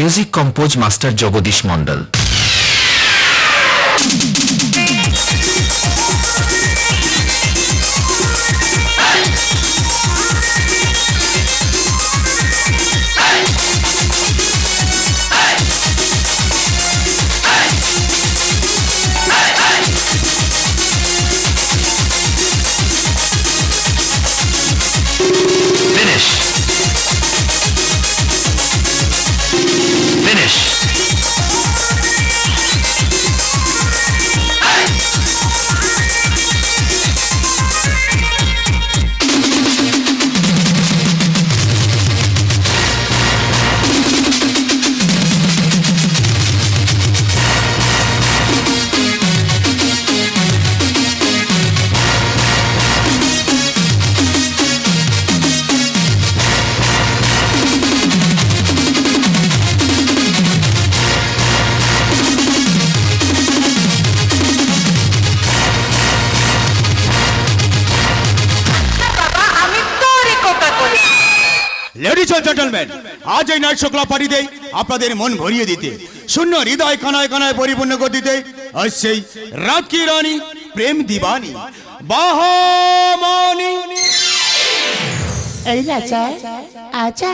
Music compose master Jagadish Mondal. Ladies and gentleman, আজ এই night show club পার্টিতে আপনাদের মন ভরিয়ে দিতে, শূন্য হৃদয় কানায় কানায় পরিপূর্ণ করে দিতে আসছেই রাত কি রানী, প্রেম দিবানী, বাহামণি। এই রাজা আচ্ছা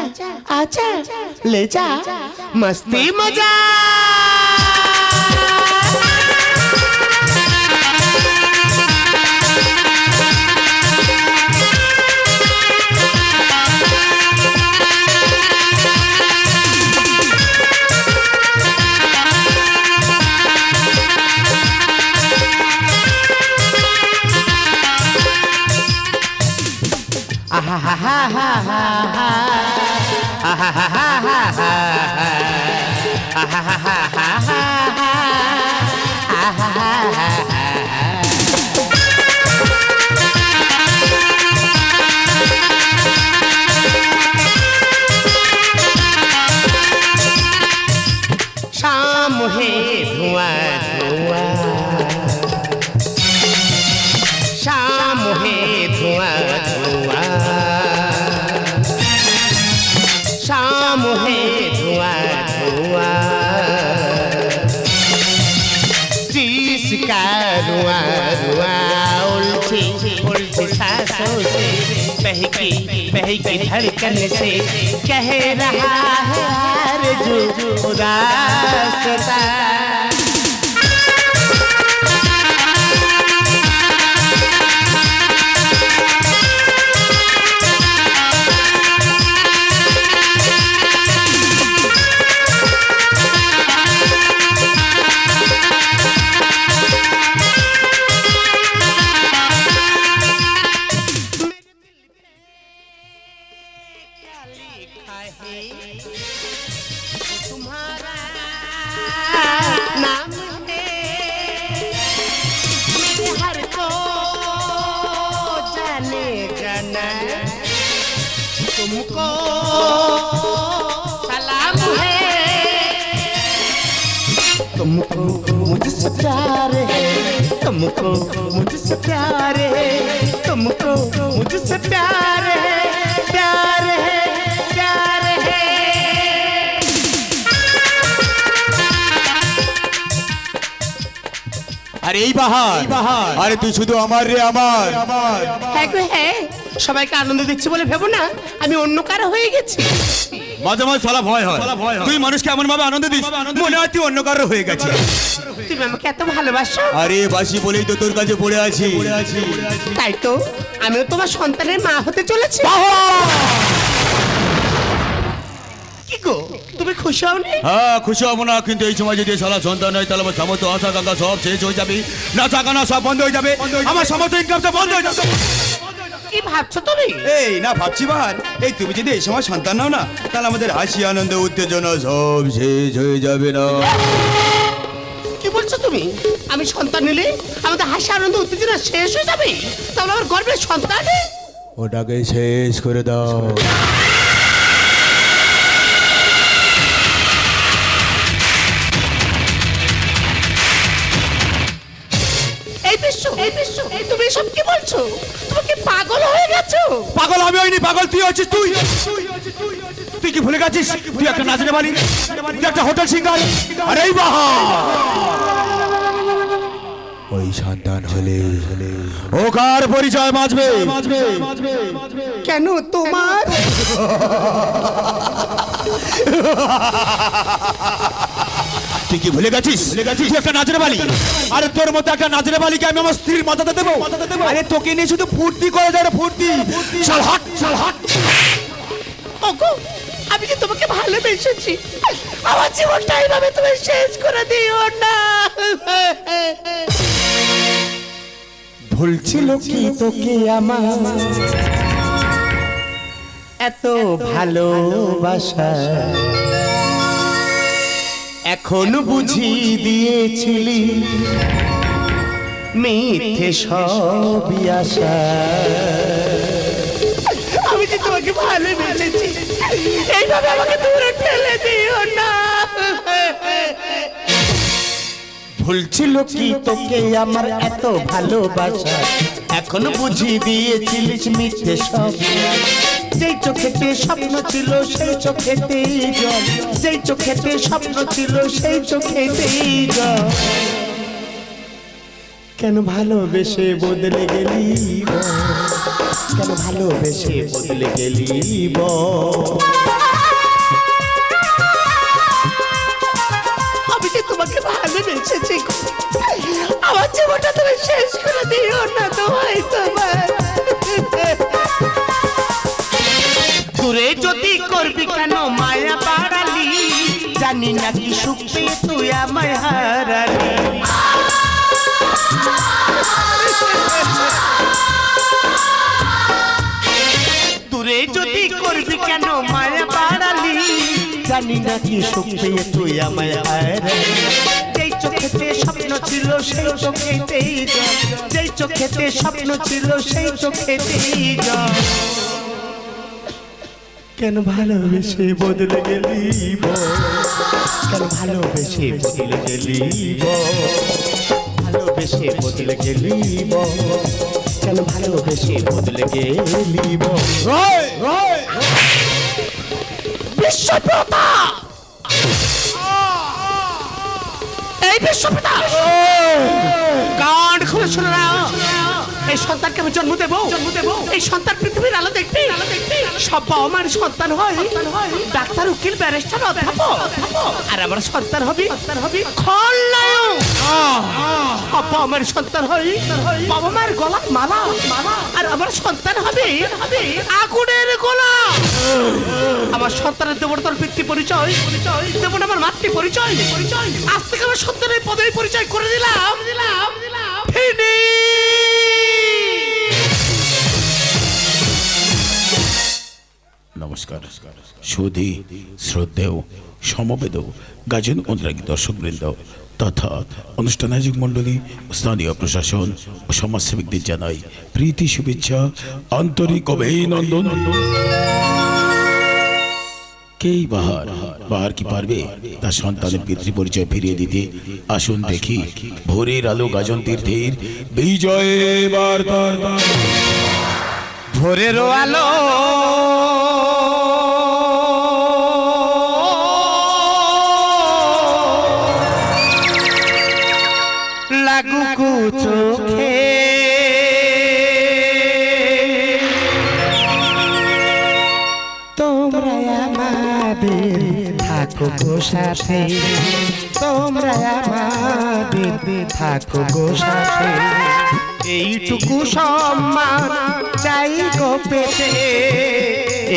আচ্ছা ले जा मस्ती मजा। शाम है धुआं धुआं, शाम है धुआं धुआं, शाम है धुआं धुआं, जिसका रुआ रुआ उल्टी उल्टी सांसों से बहकी बहकी धड़कन से कह रहा है आरज़ू उदासता। तुम्हारा नाम है मेरे हर को जानेगा ना, तुमको सलाम है, तुमको मुझसे प्यार है, तुमको मुझसे प्यार है, तुमको मुझसे प्यार है, प्यार है प्यार है। আরে এই বাহার, আরে তুই শুধু আমার রে আমার। হ্যাঁ গো হ্যাঁ, সবাইকে আনন্দ দিচ্ছি বলে ভেবো না আমি অন্য কারো হয়ে গেছি। মাঝে মাঝে সালা ভয় হয়, তুই মানুষকে এমন ভাবে আনন্দ দিস মনে হয় তুই অন্য কারো হয়ে গেছিস। তুমি আমাকে এত ভালোবাসো। আরে বাসি বলেই তো তোর কাছে পড়ে আছি। তাই তো আমিও তোমার সন্তানের মা হতে চলেছি। কি গো তুমি খুশি হওনি? হ্যাঁ খুশি হবো না, কিন্তু এই সময় যদি সালা সন্তান হয় তাহলে আমার সমস্ত আশা কাঙ্ক্ষা সব শেষ হয়ে যাবে, নাচা গানা সব বন্ধ হয়ে যাবে, আমার সমস্ত ইনকাম সব বন্ধ হয়ে যাবে। কি ভাবছো তুমি? এই না ভাবছি বাহার, এই তুমি যদি এই সময় সন্তান নাও না তাহলে আমাদের হাসি আনন্দ উত্তেজনা সব শেষ হয়ে যাবে না। কি বলছো তুমি? আমি সন্তান নিলে আমাদের হাসি আনন্দ উত্তেজনা শেষ হয়ে যাবে? তাহলে আমার গর্বের সন্তান ওটাকে শেষ করে দাও। তুমি সব কি বলছো? তুমি কি পাগল হয়ে গেছো? পাগল আমি হইনি, পাগল তুই হচ্ছিস। তুই তুই কি ভুলে গেছিস তুই একটা নাচরে বাড়ি, তুই একটা হোটেল সিঙ্গার। আরে এই বাহা, ওই সন্তান হলে ও কার পরিচয় বাঁচবে? কেন তোমার? তুই কি ভুলে গেছিস তুই একটা নাচরে বালি? আরে তোর মতো একটা নাচরে বালিকে আমি আমার স্ত্রীর মাথাতে দেবো? আরে তোকে নিয়ে শুধু ফুর্তি করে যায়, ফুর্তি। চল হাট, চল হাট। ওগো, আমি যে তোমাকে ভালোবেসেছি, আমার জীবনটা এইভাবে তুমি শেষ করে দিও না। ভুলছিল কি তোকে আমার এত ভালোবাসা, এখন বুঝি দিয়েছিলি মিথ্যে সবই আশা। আমি যে তোমাকে ভালোবেসেছি, এইভাবে আমাকে দূরে ঠেলে দিও না। ভুলছিল কি তোকে আমার এত ভালোবাসা, এখন বুঝি দিয়েছিলিস মিথ্যে সব। যেই চোখেতে স্বপ্ন ছিল সেই চোখেতেই জল, যেই চোখেতে স্বপ্ন ছিল সেই চোখেতেই জল। কেন ভালোবেসে বদলে গেলি বল? কেন ভালোবেসে বদলে গেলি বল? আমি যে তোমাকে ভালোবেসেছি, আমার জীবনটা তুমি শেষ করে দিও না। তোমার দূরে যদি করবি কেন মায়া বাড়ালি, জানি না কি সুখ পেয়ে তুই আমায় হারালি। দূরে যদি করবি কেন মায়া বাড়ালি, জানি না কি সুখ পেয়ে তুই আমায় হারালি। যেই চোখেতে স্বপ্ন ছিল সেই চোখেতেই জল, যেই চোখেতে স্বপ্ন ছিল সেই চোখেতেই জল। কেন ভালোবেসে বদলে গেলি বল? কেন ভালোবেসে বদলে গেলি বল? ভালোবেসে বদলে গেলি বল? কেন ভালোবেসে বদলে গেলি বল? বিশ্বপ্রতা, এই বিশ্বপ্রতা, কান খুলে শুনে নাও। এই সন্তানকে আমি জন্ম দেবো, এই সন্তান পৃথিবীর আলো দেখবে। সব বাবা মার সন্তান হয় ডাক্তার, উকিল, ব্যারিস্টার, অধ্যাপক, আর আমার সন্তান হবে খলনায়ক। বাবা মার সন্তান হয় বাবা মার গলার মালা, আর আমার সন্তান হবে আগুনের গোলা। আমার সন্তানের দেব তোর ব্যক্তি পরিচয়, দেব না আমার মাতৃ পরিচয়। আজ থেকে আমার সন্তানের পদবী পরিচয় করে দিলাম ফিনি। নমস্কার সুধী শ্রদ্ধেয় সমবেদ গাজন অনুরাগী দর্শকবৃন্দ তথা অনুষ্ঠান আয়োজক মণ্ডলী, স্থানীয় প্রশাসন ও সমাজসেবকদের জানাই প্রীতি, শুভেচ্ছা, আন্তরিক অভিনন্দন। কেই বাহার কি পারবে তার সন্তানের পিতৃ পরিচয় ফিরিয়ে দিতে? আসুন দেখি ভোরের আলো গাজন তীর্থের বিজয় বার্তা। ভোরের আলো লাগুক চোখে, তোমরা আমাদের থাকো গো সাথে, তোমরা আমাদের থাকো গো সাথে। এইটুকু সম্মান চাই গো পেতে,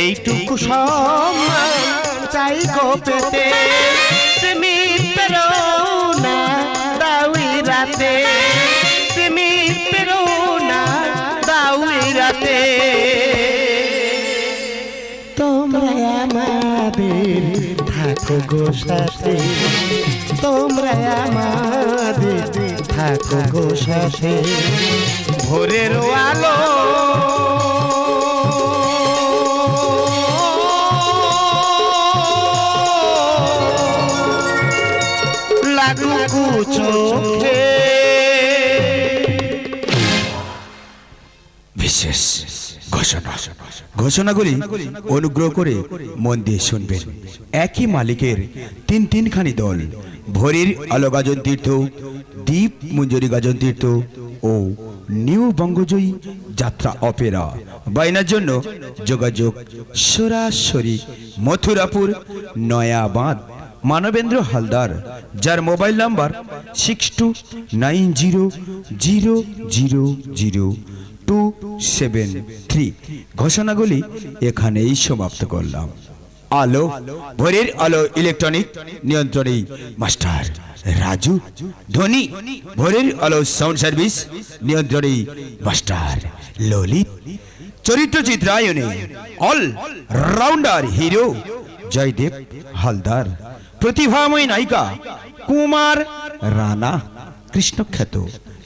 এইটুকু সম্মান চাই গো পেতে। তুমি পেরো না দাউই রাতে, তুমি পেরো না দাউই রাতে। তোমরা আমাদের থাকো গো সাথে, তোমরা আমাদের থাকো গো সাথে। ভোরের আলো লাগুক চোখে। বিশেষ ঘোষণা ঘোষণাগুলি অনুগ্রহ করে মন দিয়ে শুনবেন। একই মালিকের তিনখানি দল, ভোরের আলো গাজন তীর্থ, দ্বীপ মঞ্জুরি গাজন তীর্থ ও নিউ বঙ্গজয়ী যাত্রা অপেরা। বাইনার জন্য যোগাযোগ সরাসরি মথুরাপুর নয়াবাঁধ মানবেন্দ্র হালদার, যার মোবাইল নাম্বার 6290000273। ঘোষণাগুলি এখানেই সমাপ্ত করলাম। আলো, ভোরের আলো ইলেকট্রনিক নিয়ন্ত্রণী মাস্টার রাজু। ধ্বনি, ভোরের আলো সাউন্ড সার্ভিস নিয়ন্ত্রণী মাস্টার ললিত। চরিত্র চিত্রায়নে all rounder hero Joydeb Haldar. প্রতিভাময় নায়িকা কুমার রানা, কৃষ্ণখ্যাত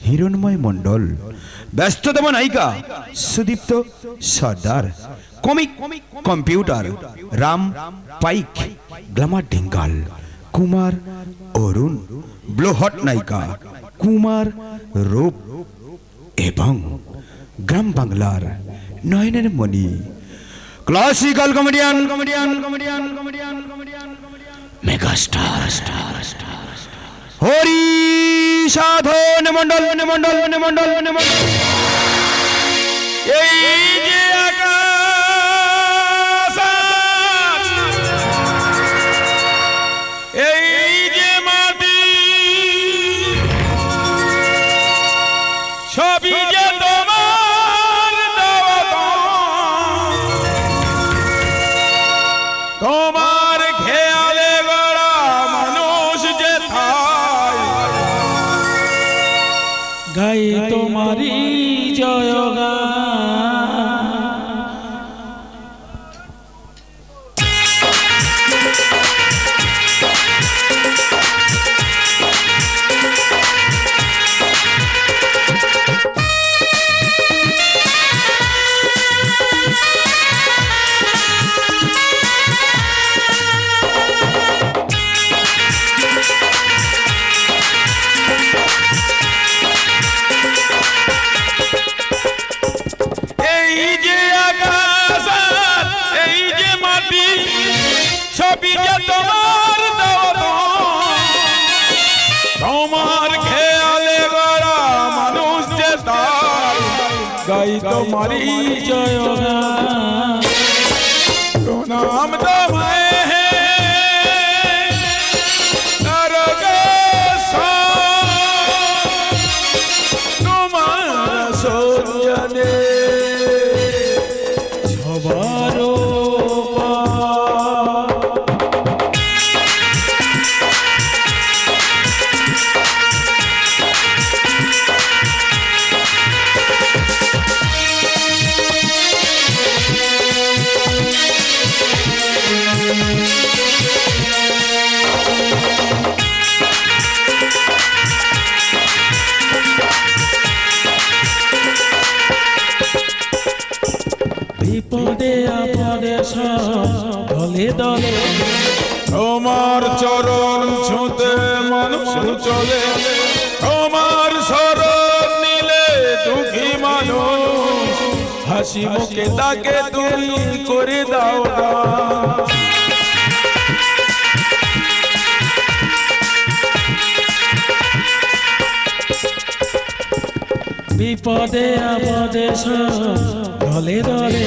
হিরণময় মণ্ডল। ব্যস্ততম নায়িকা Sudipta Sardar. Comic computer Ram Paik, glamour ডিঙ্গাল কুমার অরুণ। ব্লোহট নায়িকা কুমার রূপ এবং গ্রাম বাংলার নয়নের মণি। Classical comedian megastar Hari Sadhan Mondal. এই যে আকাশ, এই যে মাটি, সবই যে তোমার দেওয়া দান। তোমার খেয়ালে গড়া মানুষ যে থাই, গাই তোমারি জয়গান। তোমার খেয়ালে গড়া মানুষ যে তাই, গাই তোমারি জয়গান। প্রণাম তোমায় হে তোমার সজ্জনে সবার বিপদে আপদে দলে দলে তোমার চরণ ছুঁতে মানুষ চলে। তোমার শরণ নিলে দুঃখী মানুষ, হাসি মুখে তাকে তুমি করে দাও দান। বিপদে আপদে দলে দলে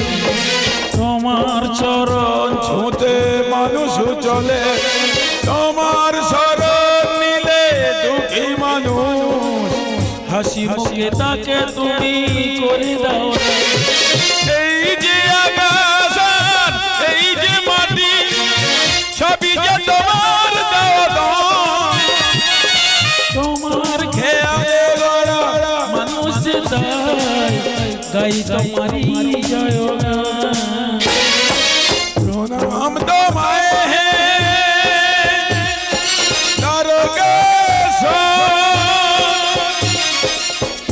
তোমার চরণ ছুঁতে মানুষ চলে। তোমার শরণ নিলে দুঃখী মানুষ, হাসি মুখে তাকে তুমি করে দাও। এই যে আকাশ, এই যে মাটি, সবই যে তোমার দেওয়া দান। তোমার খেয়ালে গড়া মানুষ যে তাই, গাই তোমারি জয়গান। প্রণাম তোমায় হে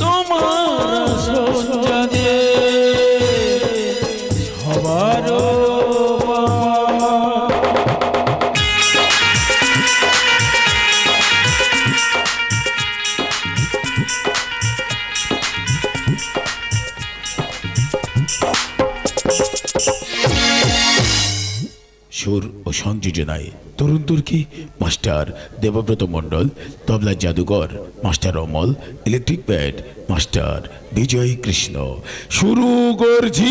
তোমার সজ্জনে সবার সংযোজনায় তরুণ তুর্কি মাস্টার দেবব্রত মণ্ডল, তবলা জাদুকর master Amal, electric band master Bijay Krishna. শুরু করছি।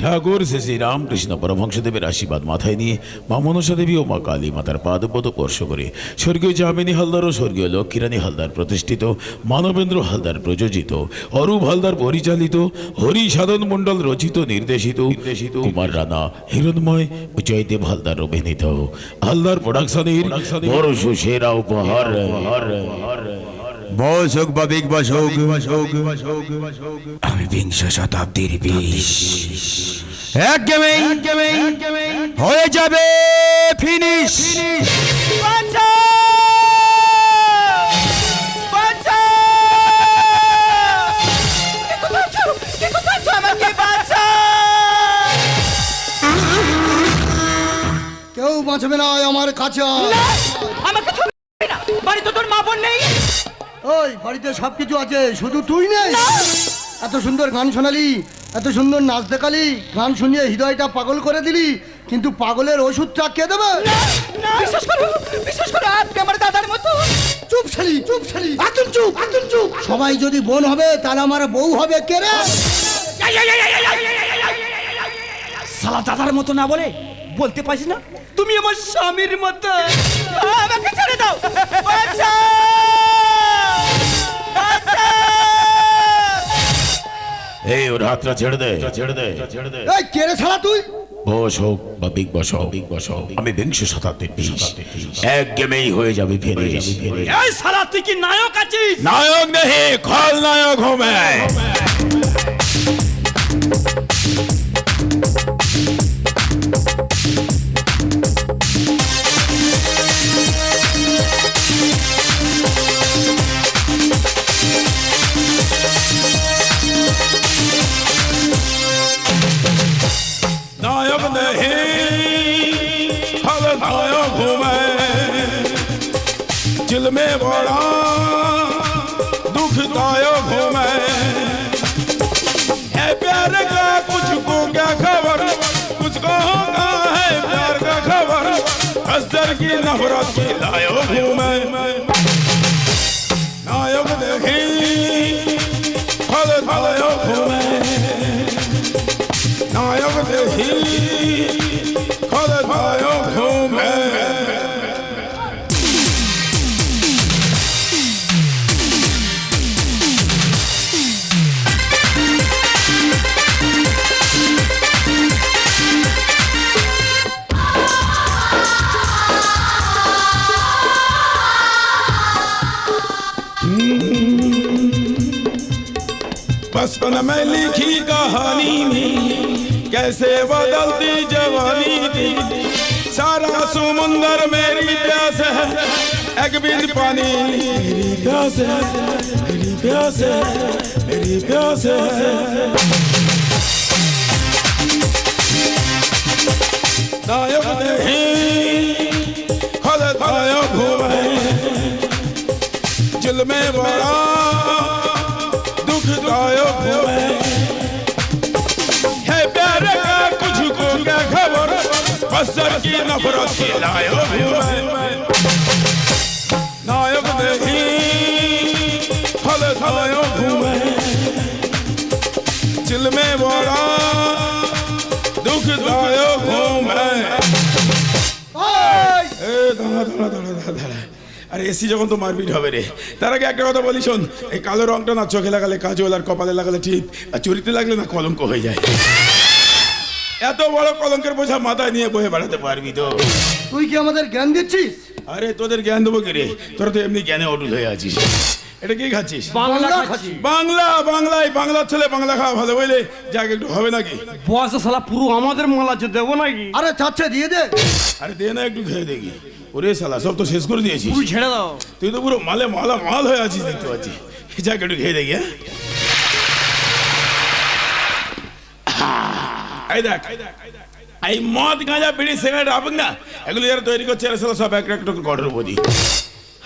ঠাকুর শ্রী শ্রী রামকৃষ্ণ পরমহংসদেবের আশীর্বাদ মাথায় নিয়ে মা মনসা দেবী ও মা কালী মাতার পাদপদ স্পর্শ করে স্বর্গীয় যামিনী হালদার ও স্বর্গীয় লক্ষ্মীরানী হালদার প্রতিষ্ঠিত, মানবেন্দ্র হালদার প্রযোজিত, অরূপ হালদার পরিচালিত, হরি সাধন মণ্ডল রচিত নির্দেশিত, কুমার রানা, হিরণময় ও জয়দেব হালদার অভিনীত হালদার প্রোডাকশনের বড় সেরা উপহার বস হোক বা বিগ বস হোক, আমি বিংশ শতাব্দীর বিষ। একদমই হয়ে যাবে ফিনিশ। কেউ বাঁচবে না আমার কাছে। আমাকে ছুঁবে না, বাড়িতে তোর মা বোন নেই? ওই বাড়িতে সবকিছু আছে, শুধু তুই নেই। এত সুন্দর গান শোনালি, এত সুন্দর নাচ দেখালি, গান শুনিয়ে হৃদয়টা পাগল করে দিলি, কিন্তু পাগলের ওষুধটা কে দেবে? বিশেষ করে আপনি আমার দাদার মতো। চুপ শালি, চুপ শালি, একদম চুপ, একদম চুপ। সবাই যদি বোন হবে তাহলে আমার বউ হবে কে রে? শালা দাদার মতো না বলে বলতে পারছিস না? তুমি আমার স্বামীর মতো। আমাকে ছেড়ে দাও। এই ওর হাতটা ছেড়ে দে, ছেড়ে দে, ছেড়ে দে। এই কে রে শালা তুই? বস হোক বা বিগ বস হোক, আমি বিংশ শতাব্দীর বিষ। এক গেমেই হয়ে যাবে ফিনিশ। এই শালা তুই কি নায়ক আছিস? নায়ক নেই, খলনায়ক হো मैं। नायक नहीं, खलनायक हूँ मैं। दिल में बड़ा दुखदायक हूँ मैं। है प्यार का कुछ को क्या खबर, कुछ को होगा है प्यार का खबर। असर की नफरत की लायक हूँ मैं। नायक नहीं, खलनायक हूँ मैं। नायक नहीं, खलनायक हूँ मैं। बचपन में लिखी कहानी में कैसे बदलती जवानी थी। सारा समुंदर मेरी प्यास है, एक बूंद पानी मेरी प्यास है, मेरी प्यास है, मेरी प्यास है। नायक नहीं, खलनायक हूँ मैं। दिल में बड़ा दुखदायक हूँ मैं। है प्यार का कुछ को क्या खबर, बसर की नफरत की लायक हूँ मैं। नायक नहीं, खलनायक हूँ मैं। दिल में बड़ा दुखदायक हूँ मैं। দাঁড়া দাঁড়া দাঁড়া দাঁড়া দাঁড়া। আরে এসি যখন তো মারপিট হবে রে, তার আগে একটা কথা বলি শোন। এই কালো রংটা না চোখে লাগালে কাজল, আর কপালে লাগালে টিপ, আর চুরিতে লাগলে না কলঙ্ক হয়ে যায়। এত বড় কলঙ্কের বোঝা মাথায় নিয়ে বয়ে বেড়াতে পারবি তো? তুই কি আমাদের জ্ঞান দিচ্ছিস? আরে তোদের জ্ঞান দেবো কি রে, তোরা তো এমনি জ্ঞানে অটুট হয়ে আছিস। এটা কি খাচ্ছিস? বাংলা খাচ্ছি। বাংলা, বাংলায় বাংলার ছেলে বাংলা খাওয়া ভালো বলে যাক একটু হবে নাকি? বস শালা পুরো আমাদের মালা যে দেবো নাকি? আরে চাচ্ছে দিয়ে দে। আরে দে না একটু খেয়ে দেখি। ওরে শালা সব তো শেষ করে দিয়েছিস। তুই ছেড়ে দাও। তুই তো পুরো মালে মালা মাল হয়ে আছিস দেখতে পাচ্ছি। যাক একটু খেয়ে দেখি। এই দেখ, এই মদ গাঁজা বিড়ি সিগারেট আবেন না, এগুলো যারা তৈরি করছে এরা সব এক একটা গড়ের উপরই।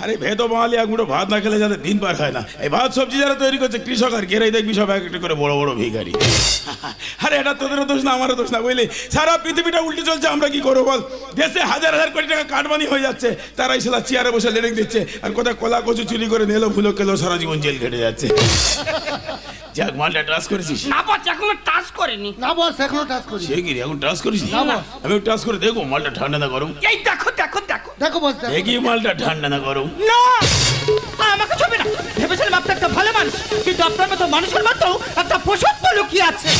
আরে ভেদ বাঙালি এক মুঠো ভাত না খেলে যাদের দিন পার হয় না। এই ভাত সবজি যারা তৈরি করছে কৃষক, আর গেরাই দেখবি সব এক একটা করে বড় বড় ভিখারি। আরে এটা তোদেরও দোষ না, আমারও দোষ না, বুঝলি? সারা পৃথিবীটা উল্টে চলছে, আমরা কি করবো বল? দেশে হাজার হাজার কোটি টাকা কাটমানি হয়ে যাচ্ছে, তারাই সেটা চেয়ারে বসে লেড়ে দিচ্ছে, আর কোথায় কলা কচু চুরি করে নিলো ভুলো খেলো, সারা জীবন জেল খেটে যাচ্ছে। যাক, মালটা ট্রাস করেছিস? না বস, এখনো টাচ করেনি। না বস, এখনো টাচ করি। সে কি রে, এখন ট্রাস করিস? না বস। আমি ট্রাস করে দেখো মালটা ঠান্ডা না গরম। এই দেখো দেখো দেখো দেখো বস, দেখো। দেখি মালটা ঠান্ডা না গরম। না, আমাকে ছবি না। ভেবেছিলাম আপনি একটা ভালো মানুষ, কিন্তু আপনার মতো মানুষের মতো একটা পশুত্ব লুকিয়ে আছে।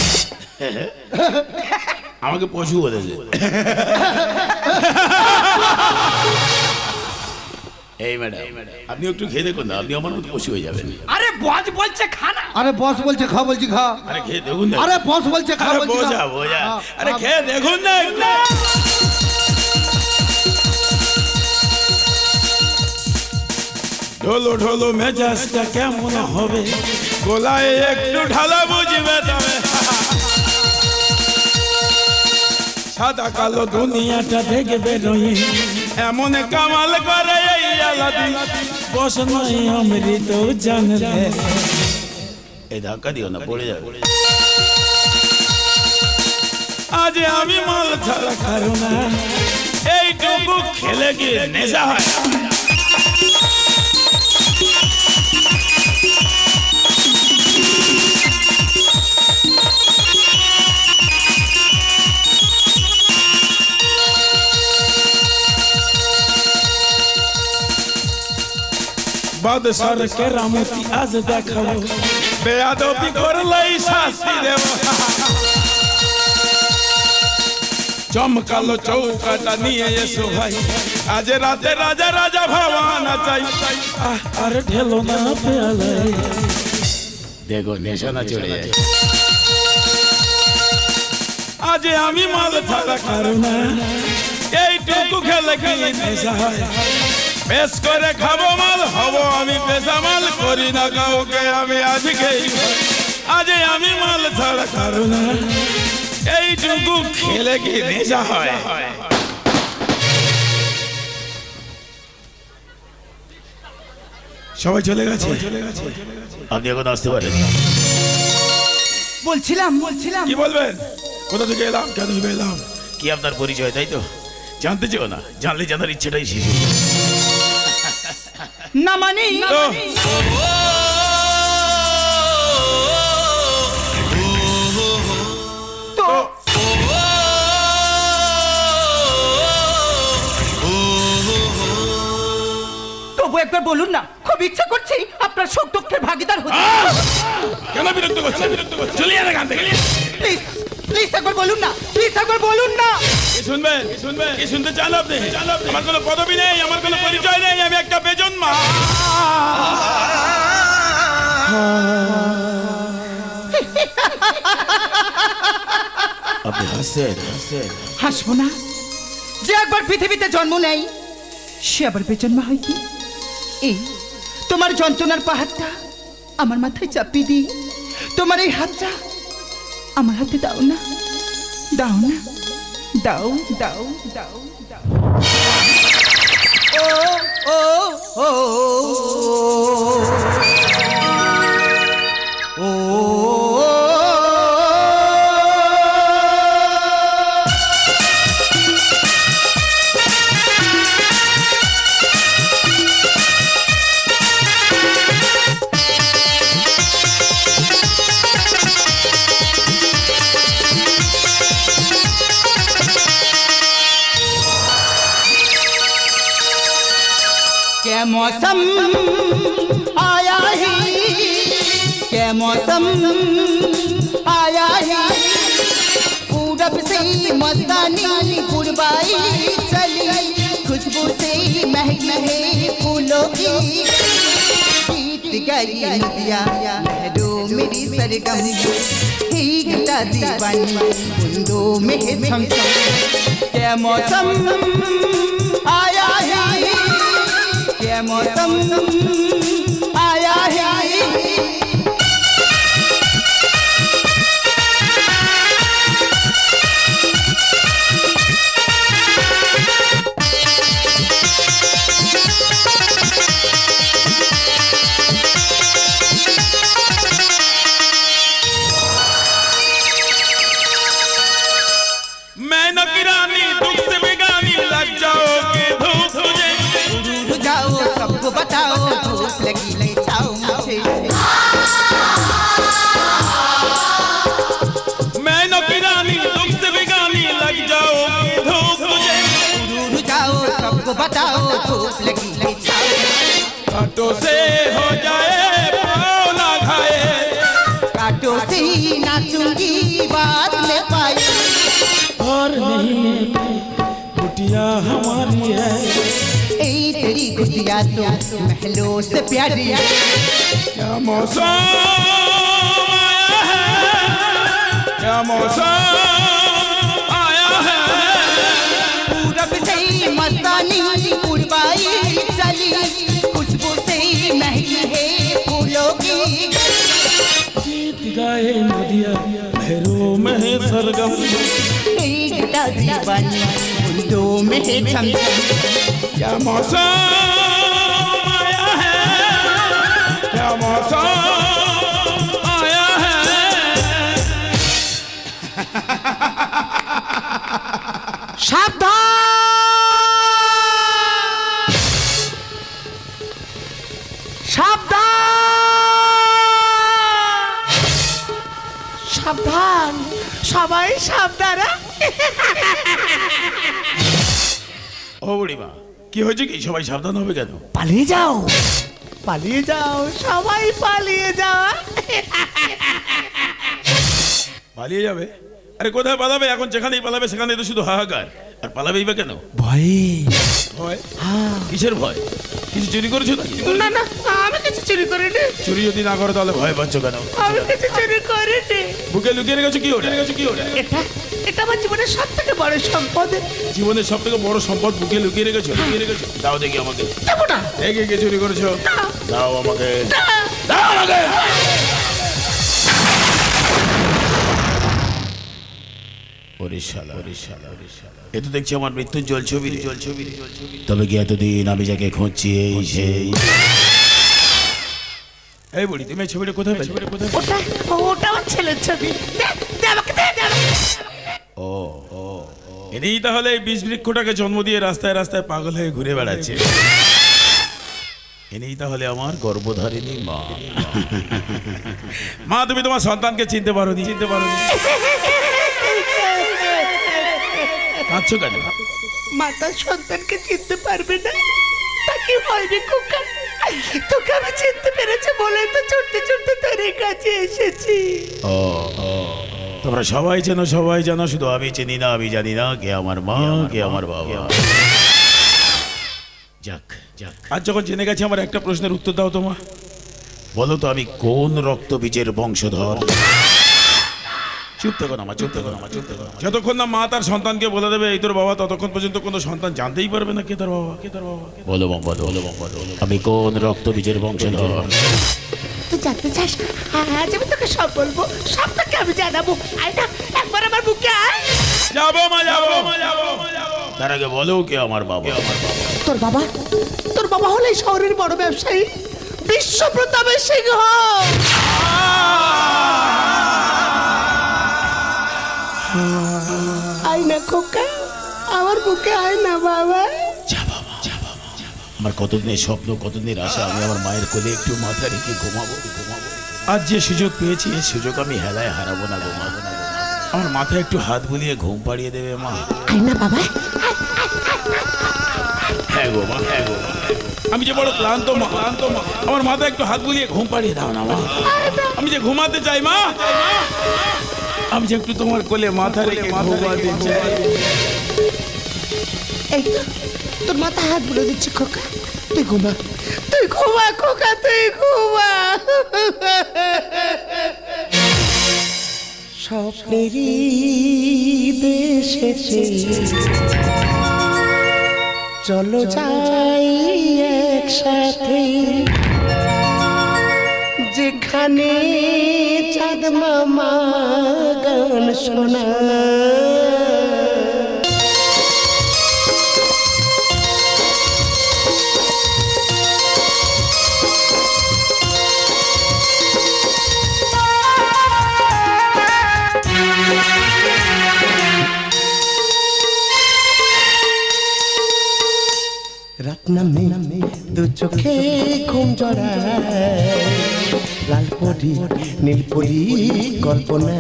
আমাকে পশু বলেছে। এই ম্যাডাম, আপনি একটু খেয়ে দেখুন না, আপনি আমার মতো পশু হয়ে যাবেন। আরে বস বলছে খানা। আরে বস বলছে খা, বলছি খা। আরে খেয়ে দেখুন না। আরে বস বলছে খা, আরে বলছি খা। বোঝা বোঝা, আরে খেয়ে দেখুন না একটু। ঢোলো ঢোলো মেজাজটা কেমন হবে, গোলায় একটু ঢালা বুঝবে তবে। সাদা কালো দুনিয়াটা দেখে বেরোই, এমন কামাল করে এই আলাদি, বস নয় অমৃত জানলে। এই ধাক্কা দিও না, পড়ে যাবে। আজ আমি মাল ছাড়া খারো না, এইটুকু খেলে কি নেশা হয়? বাদশার কেরামতি আজ দেখাবো, বেয়াদবি করলেই শাস্তি দেব। চমকালো চৌকাটা নিয়ে এসো ভাই, আজ রাতে রাজা রাজা ভাবানা চাই। আর ঢেলো না পেয়ালায়, দেখো নেশা না চলে যায়। আজ আমি মাল ছাড়া খারো না, এইটুকু খেলে কি নেশা হয়? বেশ করে খাবো মাল, হব আমি পেশা মাল, করি না কাউকে আমি আজকেই। আজ আমি মাল ছাড়া খারো না, এইটুকু খেলে কি নেশা হয়? সবাই চলে গেছে, আপনি এখন আসতে পারেন। বলছিলাম কি বলবেন? কোথা থেকে এলাম, কেন এলাম, কি আপনার পরিচয়, তাই তো? জানতে চাও না? জানলে জানার ইচ্ছেটাই শেষ হয়ে যায়। না মানে তো তবু একবার বলুন না, খুব ইচ্ছা করছে আপনার সুখ দুঃখের ভাগিদার হতে। কেন বিরক্ত করছেন? চলে যান এখান থেকে। প্লিজ প্লিজ একবার বলুন না, প্লিজ একবার বলুন না। কি শুনবেন? কি শুনতে চান আপনি? আমার কোনো পদবি নেই, আমার কোনো পরিচয় নেই, আমি একটা বেজন্মা। আপনি হাসছেন? হাসবো না? যে একবার পৃথিবীতে জন্ম নেয় সে আবার বেজন্মা হয় কি? এই তোমার যন্ত্রণার পাহাড়টা আমার মাথায় চাপিয়ে দিই, তোমার এই হাতটা আমার হাতে দাও না, দাও না, দাও দাও দাও দাও। ও ও ও क्या मौसम आया है, क्या मौसम आया है, पूरब से मस्तानी पुरवाई चली, खुशबू से महक रहे फूलों की, गीत गई नदिया लहरों मेरी सरगम, भीगता दीवानी बूंदों में छम छम, क्या मौसम आया है, क्या मौसम आया है। बताओ धूप लगी ले जाओ मुझे मैं नौकी रानी तुम से बेगानी लग जाओ धूप तुझे दूर जाओ सबको बताओ धूप लगी ले जाओ कांटों से हो जाए पाँव ना घाये कांटों से ही नाचूंगी बात में पाई और नहीं कुटिया हमारी है ए तेरी गुटिया तो महलों से प्यारी है क्या मौसम आया है क्या मौसम आया है पूरब से मस्तानी पूर्वाई चली खुशबू से महकी है फूलों की गीत गाए नदिया भैरों में है सरगम गीता दीवानी बूंदों में है छमछम क्या मौसम आया है क्या मौसम आया है সাবধান সাবধান সাবধান সবাই সাবধান ও বুড়িমা কি হয়েছে কি সবাই সাবধান হবে কেন পালিয়ে যাও পালিয়ে যাও সবাই পালিয়ে যাও পালিয়ে যাবে আরে কোথায় পালাবে এখন যেখানেই পালাবে সেখানে তো শুধু হাহাকার আর পালাবেই বা কেন ভয়ে ভয় কিসের ভয় কিছু চুরি করেছো নাকি না না আমি কিছু চুরি করিনি চুরি যদি না করো তাহলে ভয় পাচ্ছ কেন আমি কিছু চুরি করিনি বুকে লুকিয়ে রেখেছো কি ওটা রেখেছো কি ওটা এটা এটা আমার জীবনের সব থেকে বড় সম্পদ জীবনের সব থেকে বড় সম্পদ বুকে লুকিয়ে রেখেছো দাও দেখি আমাকে দেবো না একে কে চুরি করেছো না, দাও আমাকে না। দাও আমাকে এ তো দেখছি আমার মৃত্যুর জল ছবি তবে কি এতদিন আমি যাকে খুঁজছি এই সেই এই বুড়ি তুমি এই ছবিটা কোথায় পেলে ওটা ওটা আমার ছেলের ছবি দে, দে আমাকে, দে, দে আমাকে। এনেই তাহলে এই বিষ বৃক্ষটাকে জন্ম দিয়ে রাস্তায় রাস্তায় পাগল হয়ে ঘুরে বেড়াচ্ছে এনেই তাহলে আমার গর্ভধারিণী মা মা তুমি তোমার সন্তানকে চিনতে পারোনি কাঁদছো কেন মাতার সন্তানকে চিনতে পারবে না তা কি হয়নি কুকা তোকে আমি চিনতে পেরেছি বলে তো ছুটতে ছুটতে তোর কাছে এসেছি তোমরা সবাই জানো শুধু আমি চিনি না আমি জানি না কে আমার মা কে আমার বাবা যাক আজ যখন জেনে গেছি আমার একটা প্রশ্নের উত্তর দাও তোমা বলো তো আমি কোন রক্তবীজের বংশধর চুপ থাকো না যতক্ষণ না মা তার সন্তানকে বলে দেবে এই তোর বাবা ততক্ষণ পর্যন্ত কোনো সন্তান জানতেই পারবে না কে তার বাবা বলো আমি কোন রক্তবীজের বংশধর তুই জানতে চাস আজ আমি তোকে সব বলবো সব তোকে আমি জানাবো আয় না একবার আমার বুকে আয় যাবো মা যাবো তার আগে বলো কে আমার বাবা তোর বাবা হলো এই শহরের বড় ব্যবসায়ী বিশ্বপ্রতাপের সিংহ আয় না খোকা আমার বুকে আয় না বাবা আমার কতদিনের স্বপ্ন কতদিনের আশা আমি আমার মায়ের কোলে একটু মাথা রেখে ঘুমাবো আজ যে সুযোগ পেয়েছি এই সুযোগ আমি হেলায় হারাবো না আমার মাথায় একটু হাত বুলিয়ে ঘুম পাড়িয়ে দেবে মা আয় না বাবা হ্যাঁ গো মা আমি যে বড় ক্লান্ত মা আমার মাথায় একটু হাত বুলিয়ে ঘুম পাড়িয়ে দাও না মা আমি যে ঘুমাতে চাই মা আমি যে একটু তোমার কোলে মাথা রেখে ঘুমাতে চাই এই তো তোর মাথা হাত বুলে দিচ্ছি খোকা তুই ঘুমা খোকা তুই ঘুমা স্বপ্নেরই দেশে চলো যাই একসাথে যেখানে চাঁদ মামা গান শোনা দু চোখে ঘুম জড়ায় লাল পরি নীল পরি কল্পনা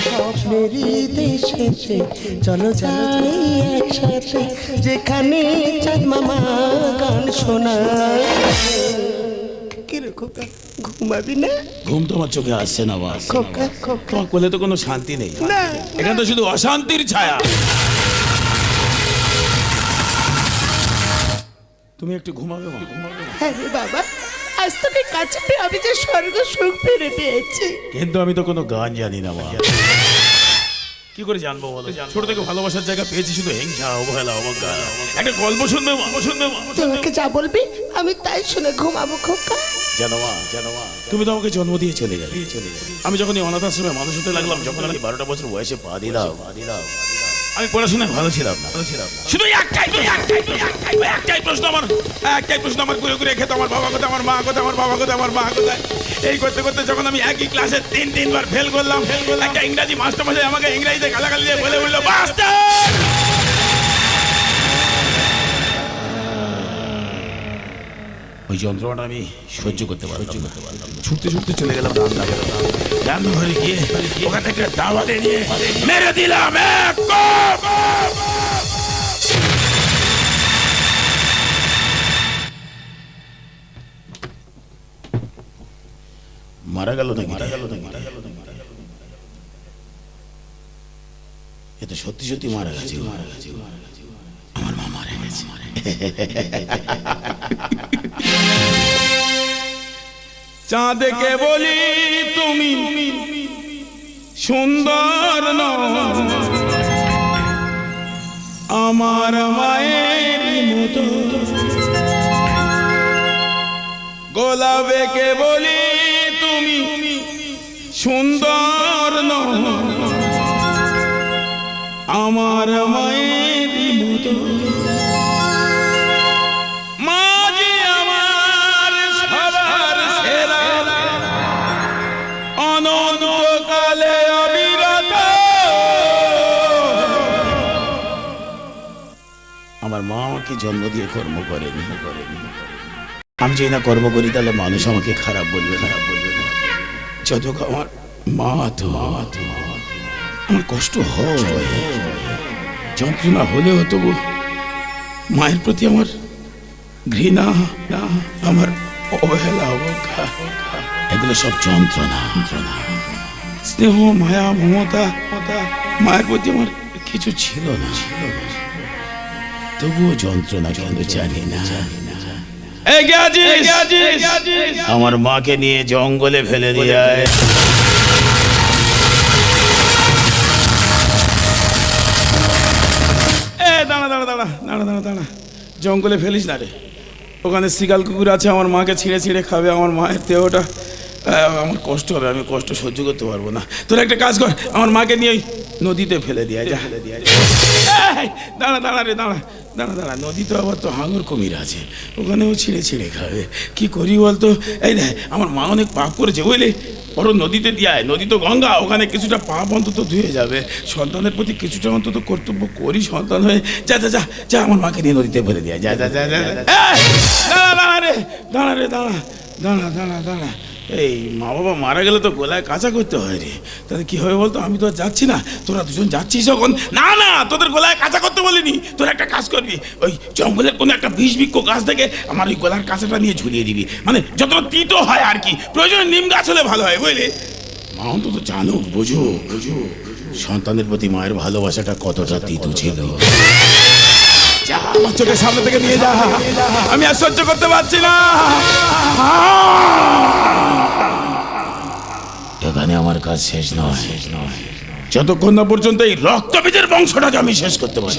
স্বপ্নেরই দেশে চলো যাই একসাথে যেখানে চাঁদ মামা গান শোনা কিরকম ঘুমাবি না? ঘুম তো আমার চোখে আসছে না বাস। খোকা খোকা তোমার কোলে তো কোনো শান্তি নেই, না এখানে তো শুধু অশান্তির ছায়া। তুমি একটু ঘুমাবে মা, ঘুমাবে মা। হ্যাঁ রে বাবা, আজ তোকে কাছে পেয়ে আমি যে স্বর্গ সুখ ফিরে পেয়েছি। কিন্তু আমি তো কোনো গান জানি না মা। কি করে জানবো বলো? ছোট থেকে ভালোবাসার জায়গা পেয়েছি শুধু হিংসা অবহেলা অবজ্ঞা। একটা গল্প শুনবে মা, শুনবে মা। তোমাকে যা বলবি আমি তাই শুনে ঘুমাবো খোকা। জানো মা, তুমি তো আমাকে জন্ম দিয়ে চলে গেলে। আমি যখন এই অনাথ আশ্রমে মানুষ হতে লাগলাম, যখন আমি 12টা বছর বয়সে পা দিলাম, আমি পড়াশোনায় ভালো ছিলাম না। শুধু একটাই প্রশ্ন আমার ঘুরে ঘুরে খেতে, আমার বাবা কোথায়, আমার মা কোথায়, আমার বাবা কোথায়, আমার মা কোথায়। এই করতে করতে যখন আমি একই ক্লাসে তিনবার ফেল করলাম, একটা ইংরাজি মাস্টারমশাই আমাকে ইংরাজিতে গালাগালি দিয়ে বলে বললো মাস্টার। ওই যন্ত্রণাটা আমি সহ্য করতে পারলাম। ছুটতে ছুটতে চলে গেলাম রান্নাঘরে গিয়ে ওখান থেকে দাওয়াতে নিয়ে মেরে দিলাম এক কোপ। মারা গেল নাকি? এ তো সত্যি সত্যি মারা গেছে। আমার মা মারা গেছে। চাঁদকে বলি তুমি সুন্দর নও, আমার মায়ের মতো। গোলাপকে বলি তুমি সুন্দর নও, আমার মায়ের মতো। মাঝি আমার সবার সেরা, অনন্তকালে অবিরত। আমার মা আমাকে জন্ম দিয়ে কর্ম করেনি। আমি যদি না কর্ম করি তাহলে মানুষ আমাকে খারাপ বলবে না। যত আমার মা তো আমার কষ্ট হয়, যন্ত্রণা হলেও তবু মায়ের প্রতি আমার ঘৃণা, আমার অবহেলা অবজ্ঞা, এগুলো সব যন্ত্রণা। স্নেহ মায়া মমতা মায়ের প্রতি আমার কিছু ছিল না, তবুও যন্ত্রণা কেন জানি না। আমার মাকে নিয়ে জঙ্গলে ফেলে দিয়ে দাঁড়া, জঙ্গলে ফেলিস না রে। ওখানে শিকাল কুকুর আছে, আমার মাকে ছিঁড়ে ছিঁড়ে খাবে। আমার মায়ের দেহটা, আমার কষ্ট হবে, আমি কষ্ট সহ্য করতে পারবো না। তোরা একটা কাজ কর, আমার মাকে নিয়ে ওই নদীতে ফেলে দিয়ে যা। দাঁড়া, নদীতে আবার তো হাঙর কুমির আছে, ওখানেও ছিঁড়ে ছিঁড়ে খাবে। কি করি বলতো? এই দেখ, আমার মা অনেক পাপ করেছে বুঝলি, ওর নদীতে দিয়ে নদী তো গঙ্গা, ওখানে কিছুটা পাপ অন্তত ধুয়ে যাবে। সন্তানের প্রতি কিছুটা অন্তত কর্তব্য করি সন্তান হয়ে। যা আমার মাকে নিয়ে নদীতে ফেলে দিয়ে যা। দাঁড়া। এই মা বাবা মারা গেলে তো গলায় কাঁচা করতে হয় রে, তাহলে কি হবে বলতো? আমি তো আর যাচ্ছি না, তোরা দুজন যাচ্ছিস যখন। না, তোদের গলায় কাঁচা করতে বলিনি। তোরা একটা কাজ করবি, ওই জঙ্গলের কোনো একটা বিষবৃক্ষ গাছ থেকে আমার ওই গলার কাঁচাটা নিয়ে ঝুলিয়ে দিবি, মানে যতটা তিতো হয় আর কি। প্রয়োজনে নিম গাছ হলে ভালো হয় বুঝলি। মা অন্তত জানুক, বুঝো সন্তানের প্রতি মায়ের ভালোবাসাটা কতটা তিতো ছিল। যা, আমার চোখের সামনে থেকে নিয়ে যা, আমি আর সহ্য করতে পারছি না। এখানে আমার কাজ শেষ নয়, যতক্ষণ না পর্যন্ত এই রক্তবীজের বংশটাকে আমি শেষ করতে পারি,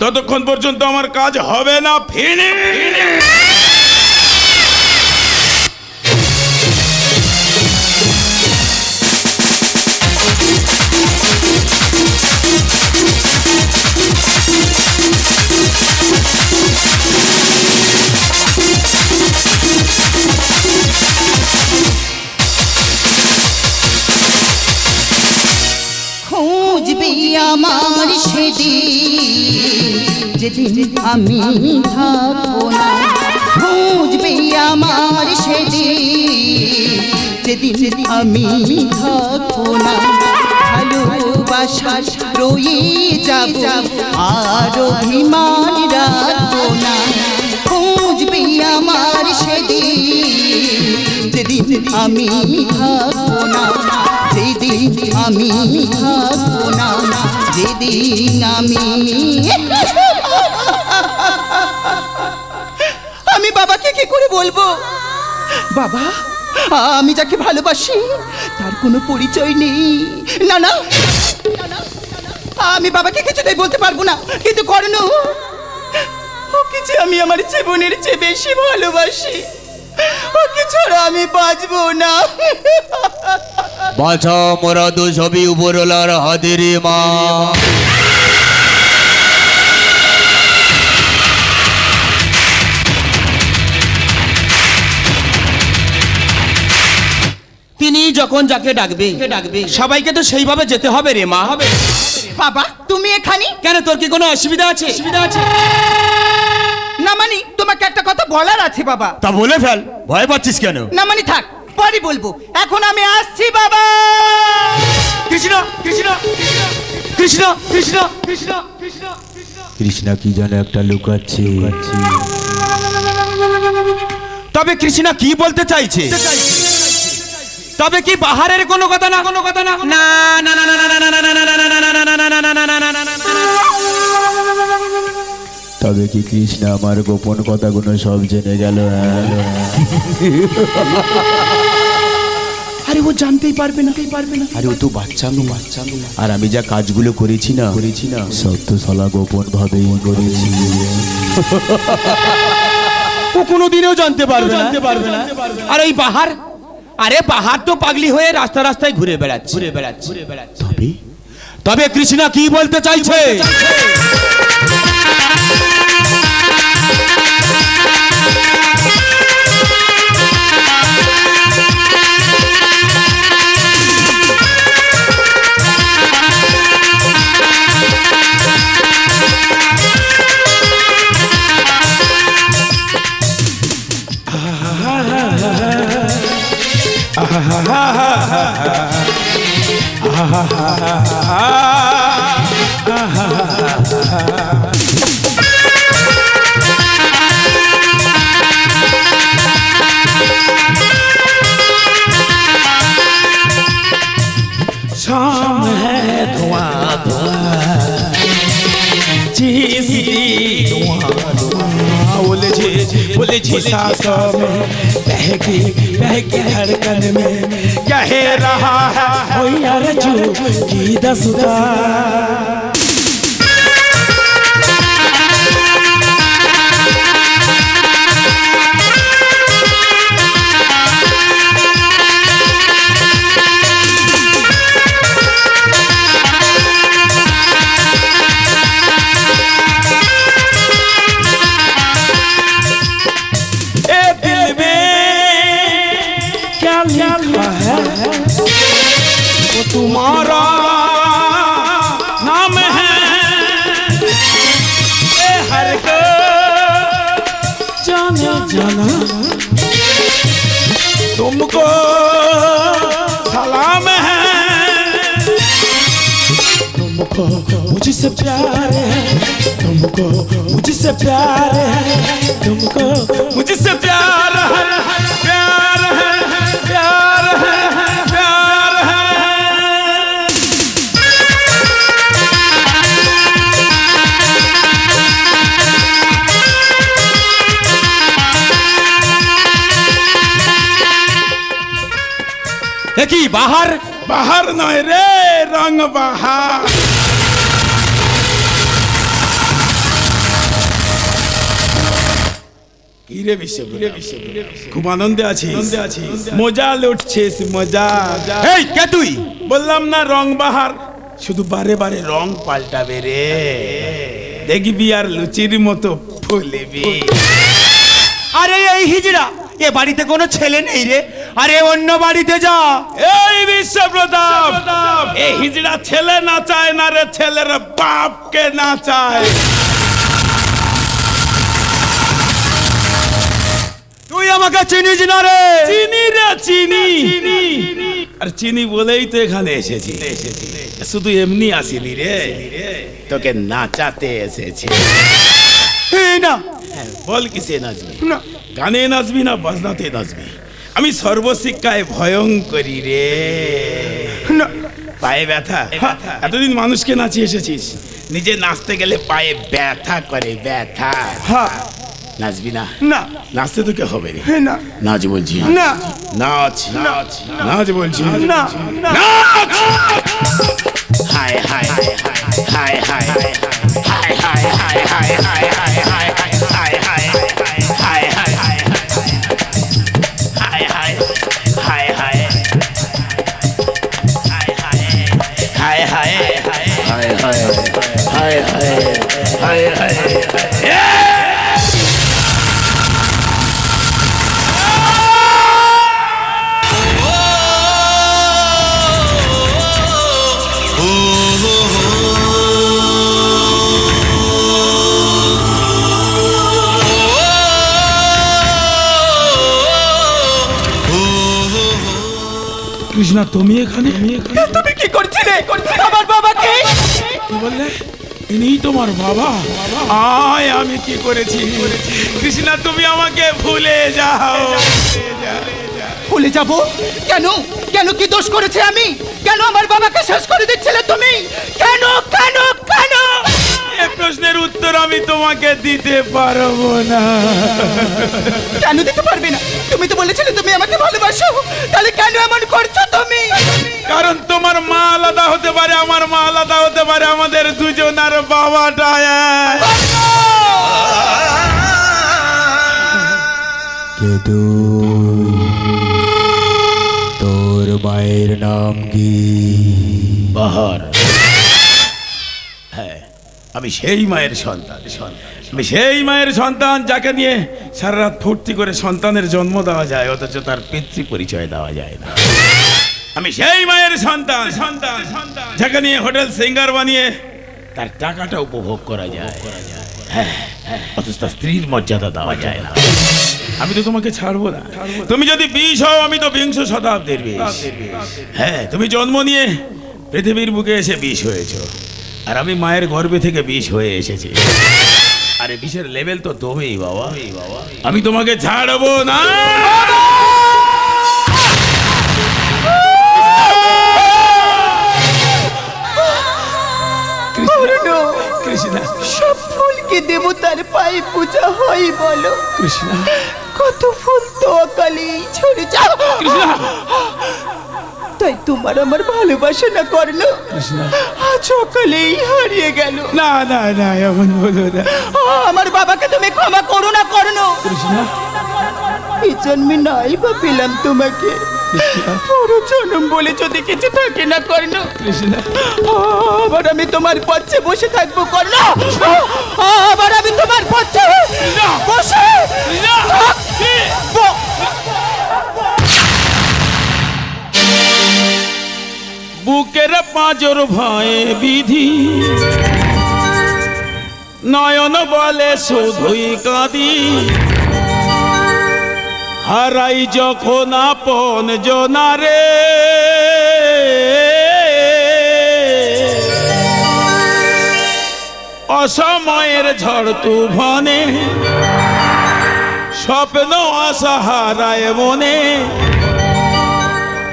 ততক্ষণ পর্যন্ত আমার কাজ হবে না। ফিনিশ। খুঁজবি আমার সেদিন যেদিন আমি থাকবো না বুঝবে আমার সেদিন যেদিন আমি থাকবো না ভালোবাসা রয়ে যাব আর অভিমান রাখবো না বুঝবে আমার সেদিন যেদিন আমি থাকবো না যেদিন আমি থাকবো না যেদিন আমি বাবাকে কি করে বলবো বাবা আমি যাকে ভালোবাসি তার কোনো পরিচয় নেই না না আমি বাবাকে কিছুতেই বলতে পারবো না কিন্তু কর্ণ ওকে যে আমি আমার জীবনের চেয়ে বেশি ভালোবাসি ওকে ছাড়া আমি বাঁচবো না বাছা মোরা তো সবই উপরলার হাতের মা। তিনি যখন যাকে ডাকবে সবাইকে তো সেইভাবে যেতে হবে রে মা। বাবা তুমি এখানে কেন, তোর কি কোনো অসুবিধা আছে? না মানি তোমাকে একটা কথা বলার আছে বাবা। তা বলে ফেল, ভয় পাচ্ছিস কেন? না মানি থাক পরে বলবো, এখন আমি আসছি বাবা। কৃষ্ণ কৃষ্ণ কৃষ্ণ কৃষ্ণ কৃষ্ণ কৃষ্ণ কৃষ্ণা কি যেন একটা লুকাচ্ছে। তবে কৃষ্ণা কি বলতে চাইছে? তবে কি বাহারের কোনো কথা না? কোনো কথা না না না না না না না না না না না না। তবে কি কৃষ্ণ আমার গোপন কথাগুলো সব জেনে গেল? আরে ও জানতেই পারবে না। আরে ও তো বাচ্চা আর আমি যা কাজগুলো করেছি না সব তো সলা গোপন ভাবেই করেছি। ও কোনোদিনও জানতে পারবে না। আর এই বাহার, আরে বাহার তো পাগলি হয়ে রাস্তায় ঘুরে বেড়াচ্ছে। তবে কৃষ্ণা কি বলতে চাইছে? शाम है धुआं धुआं उलझी सांसों में बहकी धड़कन में कह रहा है ओ यार जो की दसदा। तुम्हारा नाम है ए हर को जाना तुमको सलाम है, तुमको मुझसे प्यार है, तुमको मुझसे प्यार है, तुमको मुझसे प्यार है, प्यार है, प्यार है, प्यार है। কি বাহার? বাহার নয় রে, রং বাহার। কি রে বিশ্ব, খুব আনন্দে আছিস, মজা লুটছিস মজা। এই কে তুই? বললাম না রং বাহার, শুধু বারে বারে রং পাল্টাবে রে, দেখবি আর লুচির মতো ফুলবি। আরে এই হিজড়া, এ বাড়িতে কোনো ছেলে নেই রে, আরে অন্য বাড়িতে যা। এই বিশ্বপ্রতাপ, এই হিজড়া ছেলে না চায় না রে, ছেলের বাপকে না চায়। তুই আমাকে চিনিস না রে? চিনি রে চিনি, আর চিনি বলেই তো এখানে এসেছি। শুধু এমনি আসিনি রে, তোকে নাচাতে এসেছি। এই না, বল কিসে নাচবি? গানে নাচবি না বাজনাতে নাচবি? আমি সর্বশিক্ষায় ভয়ঙ্করী রে। পায়ে ব্যথা? এতদিন মানুষকে নাচিয়ে এসেছিস, নিজে নাচতে গেলে পায়ে ব্যথা করে, ব্যথা। হ্যাঁ, নাচবি না? না, নাচতে তোকে হবে রে। না, নাচ বলছি, না, নাচ, নাচ বলছি, না, নাচ। হায় হায় হায় হায় হায় হায় হায় হায় হায় হায় হায় হায় হায় হায় হায় হায় হায় হায় কৃষ্ণা, তুমি এখানে? তুমি কি করছিলে আমার বাবাকে? কি বললে? ইনি তোমার বাবা? আয়, আমি কি করেছি? কৃষ্ণা, তুমি আমাকে ভুলে যাও। ভুলে যাব কেন? কেন কি দোষ করেছে আমি? কেন আমার বাবাকে শেষ করে দিচ্ছিলে তুমি? কেন কেন কেন? এই প্রশ্নের উত্তর আমি তোমাকে দিতে পারবো না। কেন দিতে পারবে না? তুমি তো বলেছিলে তুমি আমাকে ভালোবাসো, তাহলে কেন এমন করছো তুমি? কারণ তোমার মা আলাদা হতে পারে, আমার মা আলাদা হতে পারে, আমাদের দুজনার বাবাটা এক। কে তুই? তোর মায়ের নাম কি? বাহার। হ্যাঁ, আমি সেই মায়ের সন্তান, আমি সেই মায়ের সন্তান যাকে নিয়ে সারা রাত ফুর্তি করে সন্তানের জন্ম দেওয়া যায়, অথচ তার পিতৃ পরিচয় দেওয়া যায় না। আমি সেই মায়ের সন্তান যাকে নিয়ে হোটেল সিঙ্গার বানিয়ে তার টাকাটা উপভোগ করা যায়, হ্যাঁ, অথচ তার স্ত্রীর মর্যাদা দেওয়া যায় না। আমি তো তোমাকে ছাড়বো না। তুমি যদি 20 হও, আমি তো 20 শতাব্দীর 20। হ্যাঁ, তুমি জন্ম নিয়ে পৃথিবীর বুকে এসে 20 হয়েছো, আর আমি মায়ের গর্ভে থেকে 20 হয়ে এসেছি। আরে 20-এর লেভেল তো তুমিই বাবা। আমি তোমাকে ছাড়বো না। কৃষ্ণা, সব ফুলকে দেবতার পায়ে পূজা হয় বলো। কৃষ্ণা, কত ফুল তো অকালেই ঝরে যাও। কৃষ্ণা, তাই তোমার আমার ভালোবাসা না কর্ণ আজ অকালেই হারিয়ে গেল। না না না, এমন বলো না। আমার বাবাকে তুমি ক্ষমা করো না কর্ণ। কৃষ্ণা, এই জন্মে নাই বা পেলাম তোমাকে, পুরো জন্ম বলে যদি কিছু থাকে না কর্ণ, কৃষ্ণা, আবার আমি তোমার পথে বসে থাকবো কর্ণ। আবার আমি তোমার পথে বসে থাকবো। বুকের পাঁজর ভয়ে বিধি, নয়ন বলে শুধুই কাঁদি, হারাই যখন আপন জনারে, অসময়ের ঝড় তুফানে স্বপ্ন আশা হারায় মনে,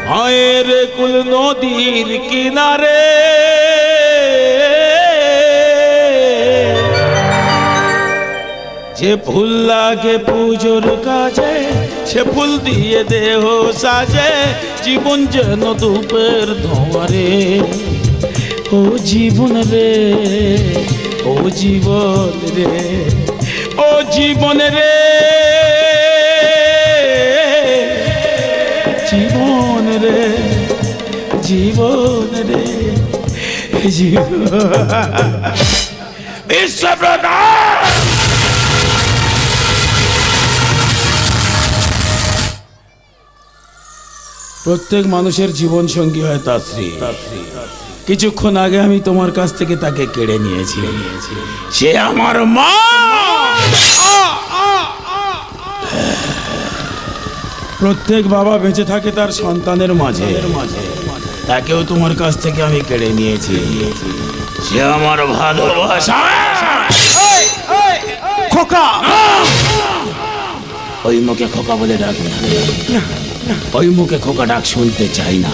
মায়ের কুল নদীর কিনারে, যে ফুল লাগে পুজোর কাজে, সে ফুল দিয়ে দেহ সাজে, জীবন যেন ধূপের ধোঁয়ারে। ও জীবন রে, ও জীবন রে, ও জীবন রে, জীবন রে, জীবন রে, জীবন। বিশ্বপ্রধান, প্রত্যেক মানুষের জীবন সঙ্গী হয় তার স্ত্রী। কিছুক্ষণ আগে আমি তোমার কাছ থেকে তাকে কেড়ে নিয়েছি, সে আমার মা। প্রত্যেক বাবা বেঁচে থাকে তার সন্তানের মাঝে, তাকেও তোমার কাছ থেকে আমি কেড়ে নিয়েছি। সে আমার ভালোবাসা। খোকা, ওই মুখে খোকা বলে ডাক না, ওই মুখে খোকা ডাক শুনতে চাই না।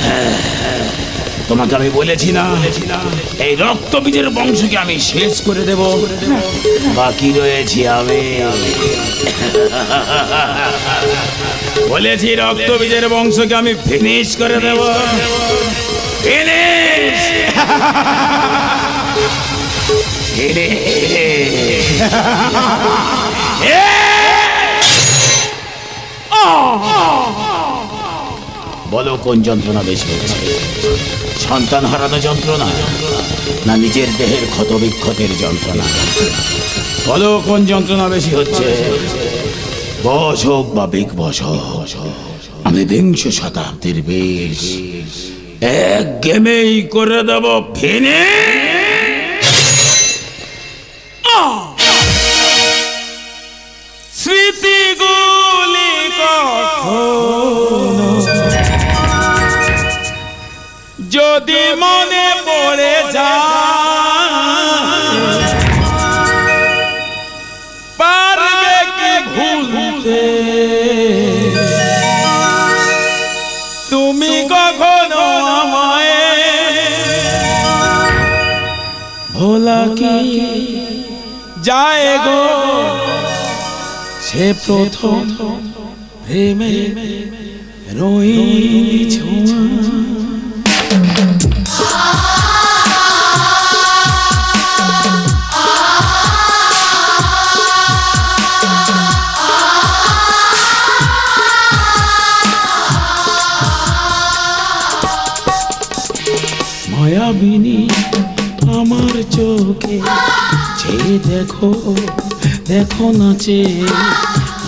হ্যাঁ, তোমাকে আমি বলেছি না, এই রক্তবীজের বংশকে আমি শেষ করে দেব, বাকি রয়েছি আমি। বলেছি রক্তবীজের বংশকে আমি ফিনিশ করে দেব, ফিনিশ। বলো কোন যন্ত্রণা বেশি হচ্ছে, সন্তান হারানো যন্ত্রণা না নিজের দেহের ক্ষত বিক্ষতের যন্ত্রণা? বলো কোন যন্ত্রণা বেশি হচ্ছে, বস হোক বা বিগ বস হোক, আমি বিংশ শতাব্দীর বেশ এক গেমেই করে দেব ফিনিশ। স্মৃতিগুলি কখনো যদি মনে পড়ে যায়, পারবে কি ভুলতে তুমি কখনো আমায়? ভোলা কি যায় গো সে প্রথম প্রেমে রইছ? মায়াবিনী আমার চোখে চেয়ে দেখো, দেখো নাচে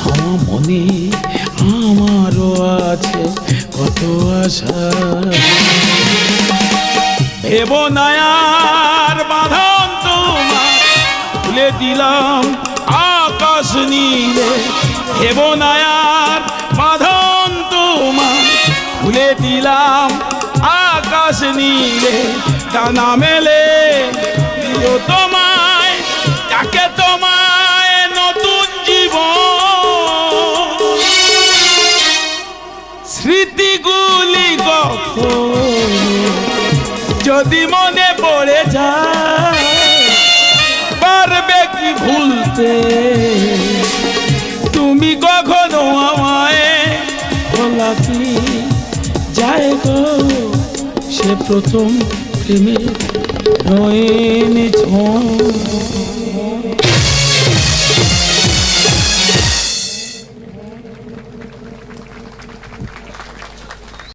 আমার মনে, আমারও আছে কত আশা। ভেব নায়ার বাঁধন তোমার খুলে দিলাম আকাশ নীলে, ভেব নায়ার বাঁধন তোমার খুলে দিলাম আকাশ নীলে, ডানা মেলে দিও তোমায়, তাকে তোমায় নতুন জীবন। স্মৃতিগুলি কখনো যদি মনে পড়ে যায়, পারবে কি ভুলতে তুমি কখনো আমায়? বলা কি যায় গো সে প্রথম প্রেমে রয়েছে?